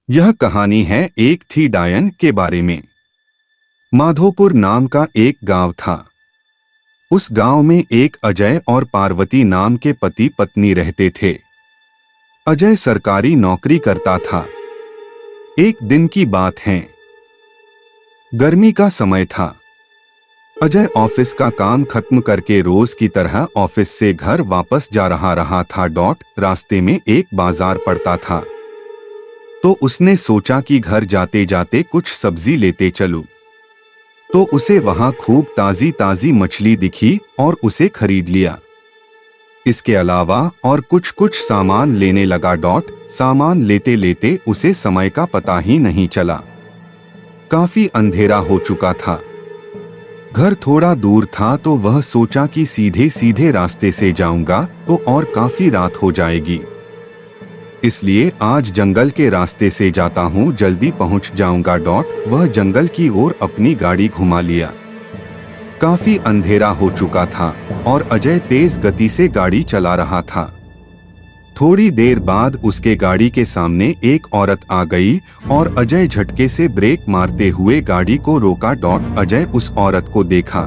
यह कहानी है एक थी डायन के बारे में। माधोपुर नाम का एक गांव था। उस गांव में एक अजय और पार्वती नाम के पति पत्नी रहते थे। अजय सरकारी नौकरी करता था। एक दिन की बात है, गर्मी का समय था। अजय ऑफिस का काम खत्म करके रोज की तरह ऑफिस से घर वापस जा रहा था। रास्ते में एक बाजार पड़ता था, तो उसने सोचा कि घर जाते जाते कुछ सब्जी लेते चलूं। तो उसे वहां खूब ताजी ताजी मछली दिखी और उसे खरीद लिया। इसके अलावा और कुछ सामान लेने लगा। सामान लेते लेते उसे समय का पता ही नहीं चला। काफी अंधेरा हो चुका था। घर थोड़ा दूर था तो वह सोचा कि सीधे सीधे रास्ते से जाऊंगा तो और काफी रात हो जाएगी, इसलिए आज जंगल के रास्ते से जाता हूँ, जल्दी पहुँच जाऊंगा। वह जंगल की ओर अपनी गाड़ी घुमा लिया। काफी अंधेरा हो चुका था और अजय तेज गति से गाड़ी चला रहा था। थोड़ी देर बाद उसके गाड़ी के सामने एक औरत आ गई और अजय झटके से ब्रेक मारते हुए गाड़ी को रोका। अजय उस औरत को देखा।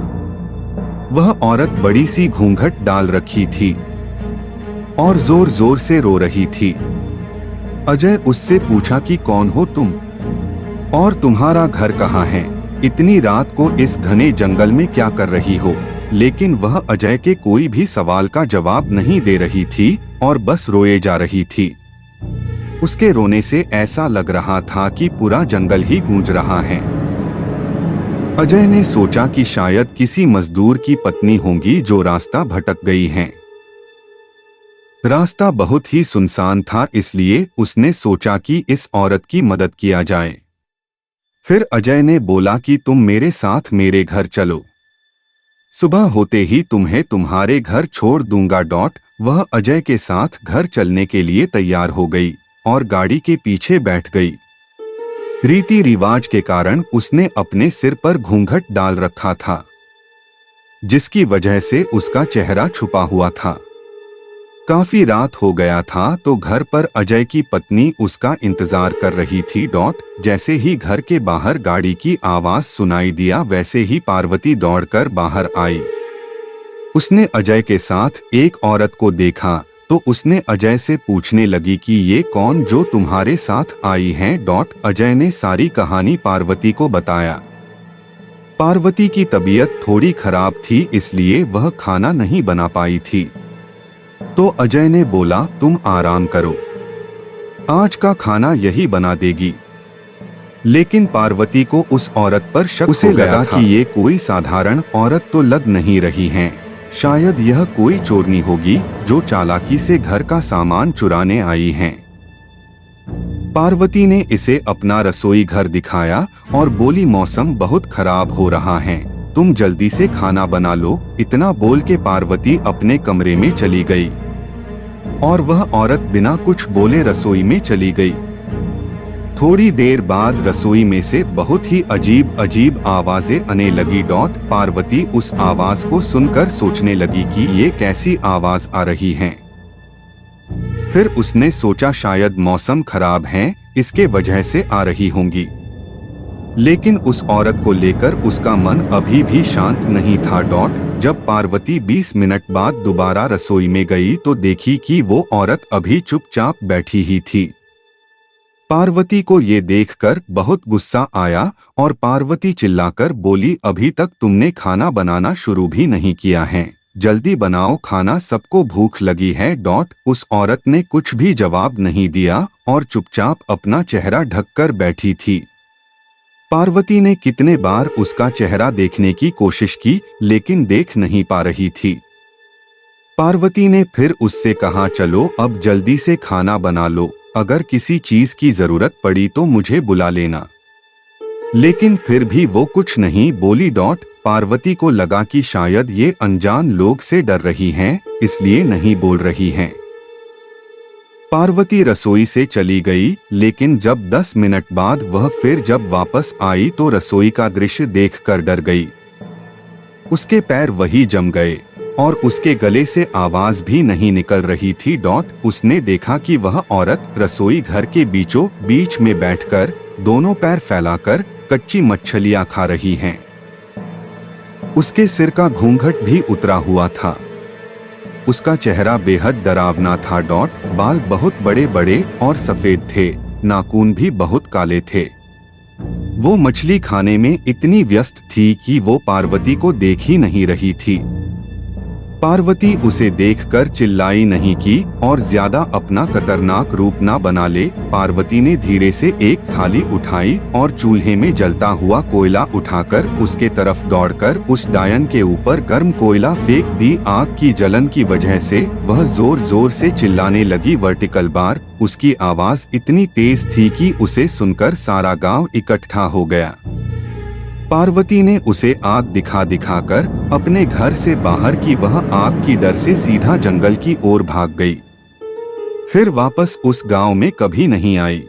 वह औरत बड़ी सी घूंघट डाल रखी थी और जोर जोर से रो रही थी। अजय उससे पूछा कि कौन हो तुम और तुम्हारा घर कहाँ है? इतनी रात को इस घने जंगल में क्या कर रही हो? लेकिन वह अजय के कोई भी सवाल का जवाब नहीं दे रही थी और बस रोए जा रही थी। उसके रोने से ऐसा लग रहा था कि पूरा जंगल ही गूंज रहा है। अजय ने सोचा कि शायद किसी मजदूर की पत्नी होंगी जो रास्ता भटक गई हैं। रास्ता बहुत ही सुनसान था, इसलिए उसने सोचा कि इस औरत की मदद किया जाए। फिर अजय ने बोला कि तुम मेरे साथ मेरे घर चलो, सुबह होते ही तुम्हें तुम्हारे घर छोड़ दूंगा। वह अजय के साथ घर चलने के लिए तैयार हो गई और गाड़ी के पीछे बैठ गई। रीति रिवाज के कारण उसने अपने सिर पर घूंघट डाल रखा था, जिसकी वजह से उसका चेहरा छुपा हुआ था। काफी रात हो गया था तो घर पर अजय की पत्नी उसका इंतजार कर रही थी। जैसे ही घर के बाहर गाड़ी की आवाज सुनाई दिया, वैसे ही पार्वती दौड़कर बाहर आई। उसने अजय के साथ एक औरत को देखा तो उसने अजय से पूछने लगी कि ये कौन जो तुम्हारे साथ आई हैं? अजय ने सारी कहानी पार्वती को बताया। पार्वती की तबीयत थोड़ी खराब थी, इसलिए वह खाना नहीं बना पाई थी। तो अजय ने बोला, तुम आराम करो, आज का खाना यही बना देगी। लेकिन पार्वती को उस औरत पर शक उसे लगा कि ये कोई साधारण औरत तो लग नहीं रही है, शायद यह कोई चोरनी होगी जो चालाकी से घर का सामान चुराने आई हैं। पार्वती ने इसे अपना रसोई घर दिखाया और बोली, मौसम बहुत खराब हो रहा है, तुम जल्दी से खाना बना लो। इतना बोल के पार्वती अपने कमरे में चली गई और वह औरत बिना कुछ बोले रसोई में चली गई। थोड़ी देर बाद रसोई में से बहुत ही अजीब अजीब आवाजें आने लगी। पार्वती उस आवाज को सुनकर सोचने लगी कि ये कैसी आवाज आ रही है। फिर उसने सोचा शायद मौसम खराब है, इसके वजह से आ रही होंगी। लेकिन उस औरत को लेकर उसका मन अभी भी शांत नहीं था। जब पार्वती 20 मिनट बाद दोबारा रसोई में गई तो देखी कि वो औरत अभी चुपचाप बैठी ही थी। पार्वती को ये देखकर बहुत गुस्सा आया और पार्वती चिल्लाकर बोली, अभी तक तुमने खाना बनाना शुरू भी नहीं किया है, जल्दी बनाओ खाना, सबको भूख लगी है। उस औरत ने कुछ भी जवाब नहीं दिया और चुपचाप अपना चेहरा ढककर बैठी थी। पार्वती ने कितने बार उसका चेहरा देखने की कोशिश की, लेकिन देख नहीं पा रही थी। पार्वती ने फिर उससे कहा, चलो अब जल्दी से खाना बना लो, अगर किसी चीज की जरूरत पड़ी तो मुझे बुला लेना। लेकिन फिर भी वो कुछ नहीं बोली। पार्वती को लगा कि शायद ये अनजान लोग से डर रही हैं, इसलिए नहीं बोल रही हैं। पार्वती रसोई से चली गई, लेकिन जब 10 मिनट बाद वह फिर जब वापस आई तो रसोई का दृश्य देखकर डर गई। उसके पैर वही जम गए और उसके गले से आवाज भी नहीं निकल रही थी। उसने देखा कि वह औरत रसोई घर के बीचों बीच में बैठकर दोनों पैर फैलाकर कच्ची मछलियां खा रही हैं। उसके सिर का घूंघट भी उतरा हुआ था। उसका चेहरा बेहद डरावना था। बाल बहुत बड़े बड़े और सफेद थे, नाखून भी बहुत काले थे। वो मछली खाने में इतनी व्यस्त थी कि वो पार्वती को देख ही नहीं रही थी। पार्वती उसे देखकर चिल्लाई नहीं की और ज्यादा अपना खतरनाक रूप ना बना ले। पार्वती ने धीरे से एक थाली उठाई और चूल्हे में जलता हुआ कोयला उठाकर उसके तरफ दौड़कर उस डायन के ऊपर गर्म कोयला फेंक दी। आग की जलन की वजह से वह जोर जोर से चिल्लाने लगी। वर्टिकल बार उसकी आवाज इतनी तेज थी कि उसे सुनकर सारा गांव इकट्ठा हो गया। पार्वती ने उसे आग दिखा दिखाकर अपने घर से बाहर की। वह आग की डर से सीधा जंगल की ओर भाग गई, फिर वापस उस गांव में कभी नहीं आई।